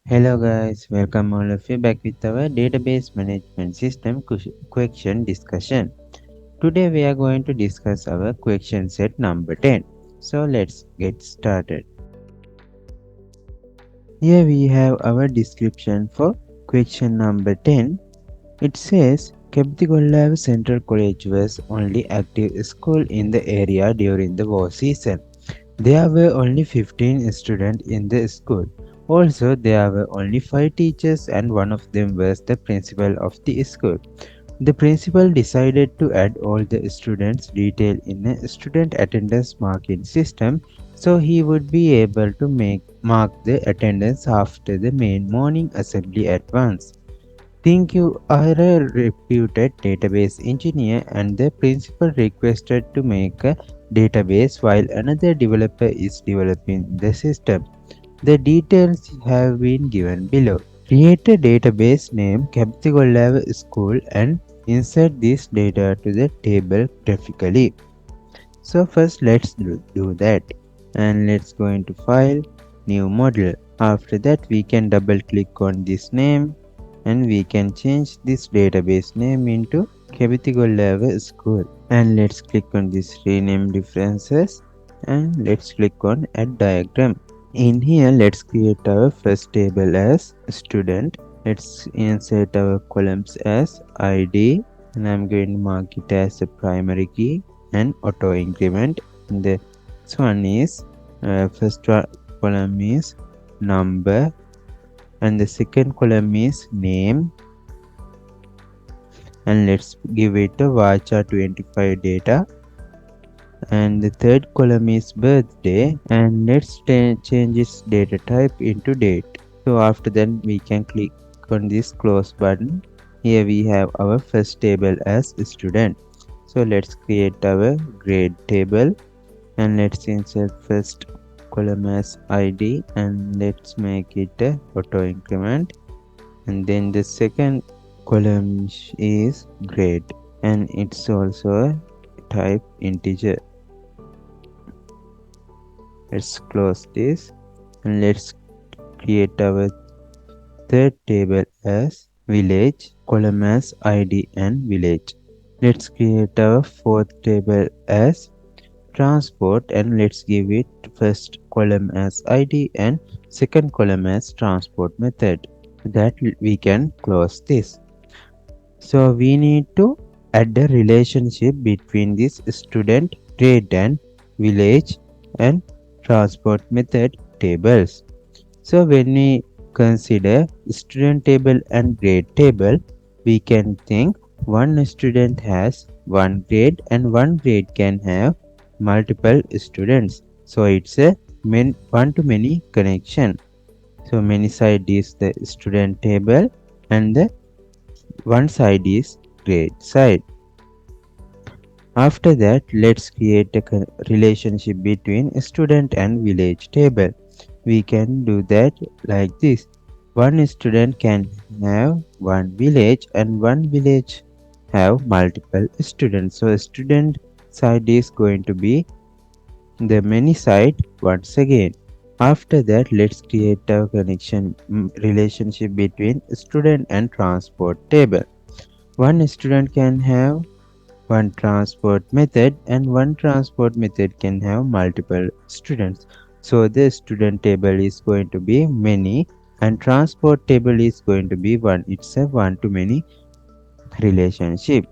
Hello guys, welcome all of you back with our database management system question discussion. Today we are going to discuss our question set number 10. So let's get started. Here we have our description for question number 10. It says Kaptigollav Central College was only active school in the area during the war season. There were only 15 students in the school. Also, there were only 5 teachers and one of them was the principal of the school. The principal decided to add all the students' detail in a student attendance marking system so he would be able to mark the attendance after the main morning assembly at once. Think you are a reputed database engineer and the principal requested to make a database while another developer is developing the system. The details have been given below. Create a database name Capticolab School and insert this data to the table graphically. So first let's do that and let's go into file, new model. After that we can double click on this name and we can change this database name into Capticolab School. And let's click on this rename differences and let's click on add diagram. In here, let's create our first table as student. Let's insert our columns as ID and I'm going to mark it as a primary key and auto increment. And this one is column is number and the second column is name and let's give it a varchar 25 data and the third column is birthday and let's change its data type into date. So after that we can click on this close button. Here we have our first table as student. So let's create our grade table and let's insert first column as ID and let's make it a auto increment and then the second column is grade and it's also a type integer. Let's close this and let's create our third table as village, column as ID and village. Let's create our fourth table as transport and let's give it first column as ID and second column as transport method. That we can close this. So we need to add a relationship between this student, grade and village and transport method tables. So when we consider student table and grade table, we can think one student has one grade and one grade can have multiple students. So it's a one-to-many connection. So many side is the student table and the one side is grade side. After that, let's create a relationship between student and village table. We can do that like this. One student can have one village and one village have multiple students. So student side is going to be the many side once again. After that, let's create a relationship between student and transport table. One student can have one transport method and one transport method can have multiple students. So the student table is going to be many and transport table is going to be one. It's a one-to-many relationship.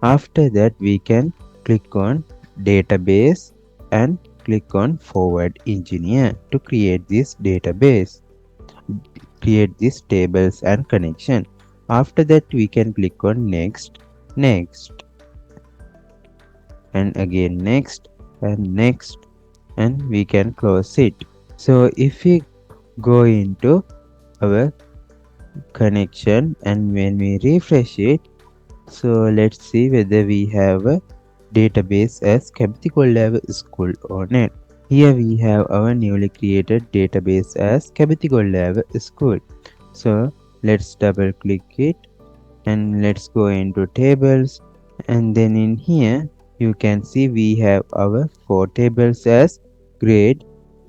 After that we can click on database and click on forward engineer to create this database, create these tables and connection. After that we can click on next, next and again next and we can close it. So if we go into our connection and when we refresh it, so let's see whether we have a database as Capticolab School or not. Here we have our newly created database as Capticolab School. So let's double click it and let's go into tables and then in here you can see we have our four tables as grade,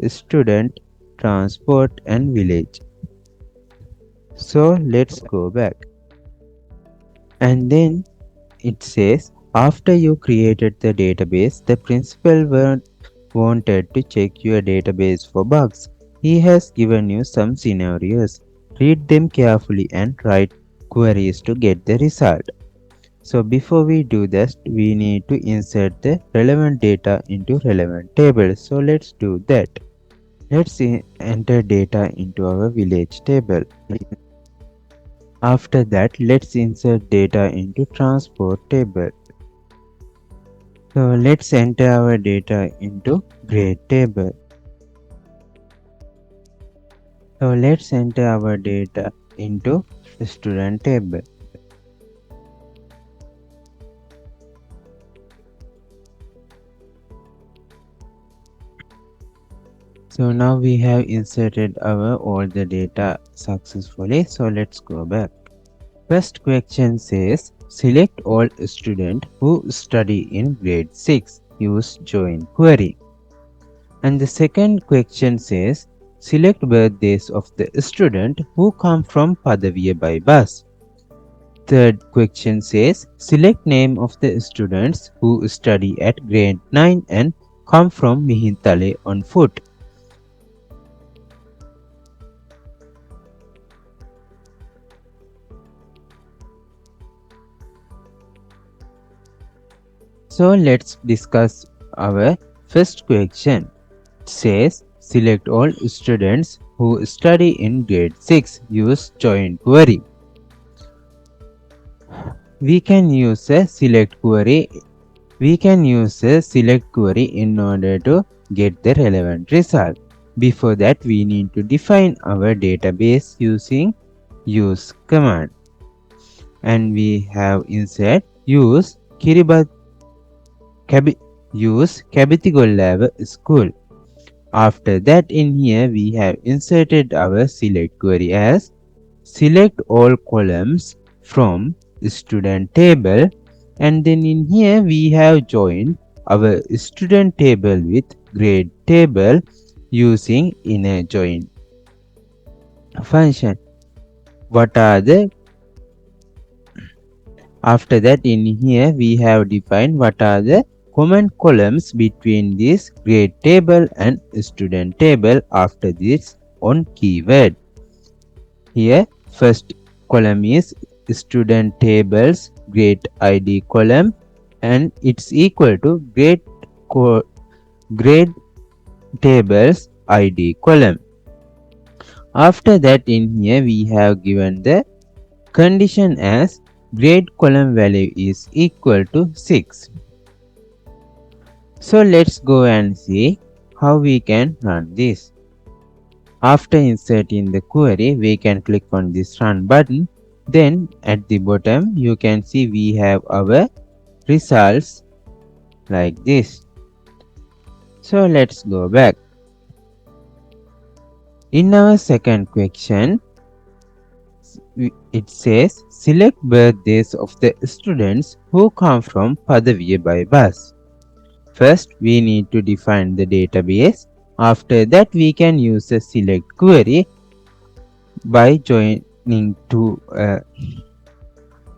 student transport and village. So let's go back. And then it says after you created the database, the principal wanted to check your database for bugs. He has given you some scenarios. Read them carefully and write queries to get the result. So before we do this, we need to insert the relevant data into relevant table. So let's do that. Let's enter data into our village table. After that, let's insert data into transport table. So let's enter our data into grade table. So let's enter our data into student table. So now we have inserted our all the data successfully. So let's go back. First question says select all students who study in grade 6. Use join query. And the second question says select birthdays of the student who come from Padaviya by bus. Third question says select name of the students who study at grade 9 and come from Mihintale on foot. So let's discuss our first question. It says select all students who study in grade 6. Use join query. We can use a select query. In order to get the relevant result. Before that, we need to define our database using use command. And we have insert use Kabitigollava school. After that, in here we have inserted our select query as select all columns from student table, and then in here we have joined our student table with grade table using inner join function. After that, in here we have defined what are the common columns between this grade table and student table after this on keyword. Here first column is student tables grade ID column and it's equal to grade tables ID column. After that, in here we have given the condition as grade column value is equal to 6. So let's go and see how we can run this. After inserting the query, we can click on this run button. Then at the bottom, you can see we have our results like this. So let's go back. In our second question, it says select birthdays of the students who come from Padaviya by bus. First, we need to define the database. After that, we can use a select query by joining to.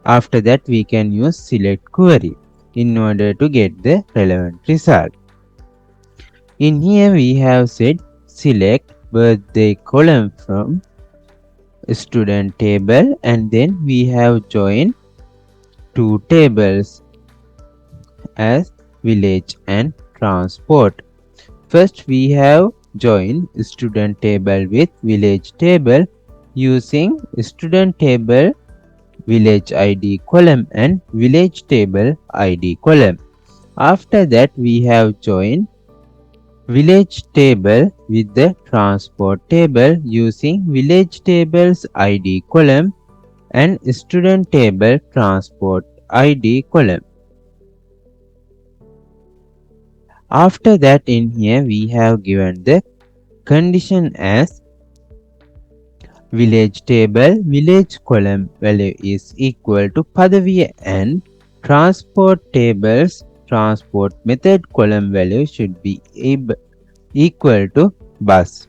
After that, we can use select query in order to get the relevant result. In here, we have said select birthday column from student table, and then we have joined two tables as village and transport. First, we have joined student table with village table using student table village ID column and village table ID column. After that, we have joined village table with the transport table using village table's ID column and student table transport ID column. After that, in here we have given the condition as village table village column value is equal to Padaviya and transport tables transport method column value should be equal to bus.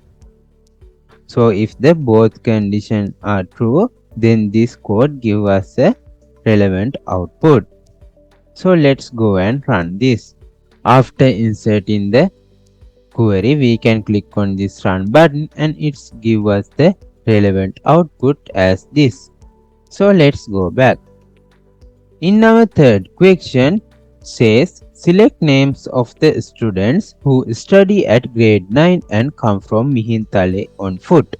So if the both conditions are true, then this code gives us a relevant output. So let's go and run this. After inserting the query, we can click on this run button and it's give us the relevant output as this. So let's go back. In our third question says select names of the students who study at grade 9 and come from Mihintale on foot.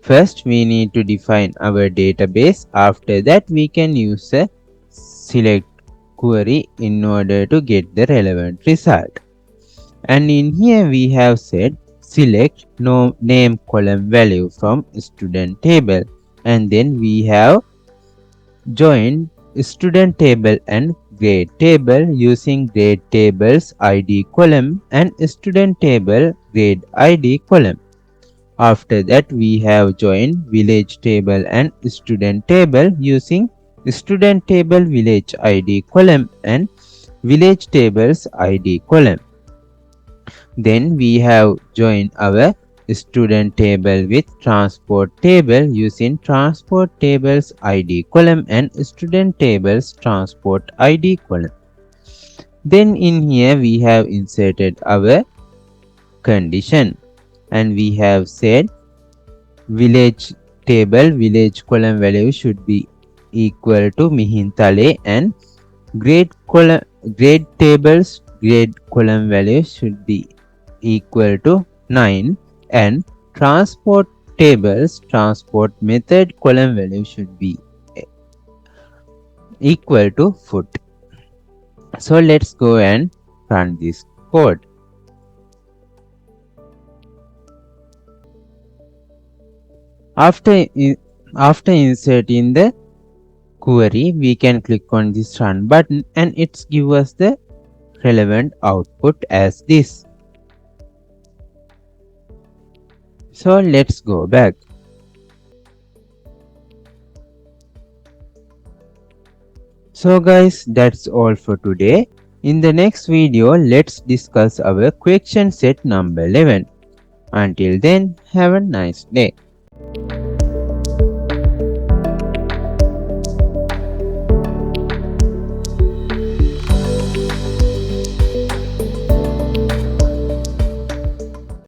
First we need to define our database. After that we can use a select query in order to get the relevant result. And in here we have said select no name column value from student table, and then we have joined student table and grade table using grade tables id column and student table grade id column. After that we have joined village table and student table using student table village id column and village tables id column. Then we have joined our student table with transport table using transport tables id column and student tables transport id column. Then in here we have inserted our condition and we have said village table village column value should be equal to Mihintale and grade tables grade column value should be equal to 9 and transport tables transport method column value should be equal to foot. So let's go and run this code. After inserting the query, we can click on this run button and it's give us the relevant output as this. So let's go back. So guys, that's all for today. In the next video, let's discuss our question set number 11. Until then, have a nice day.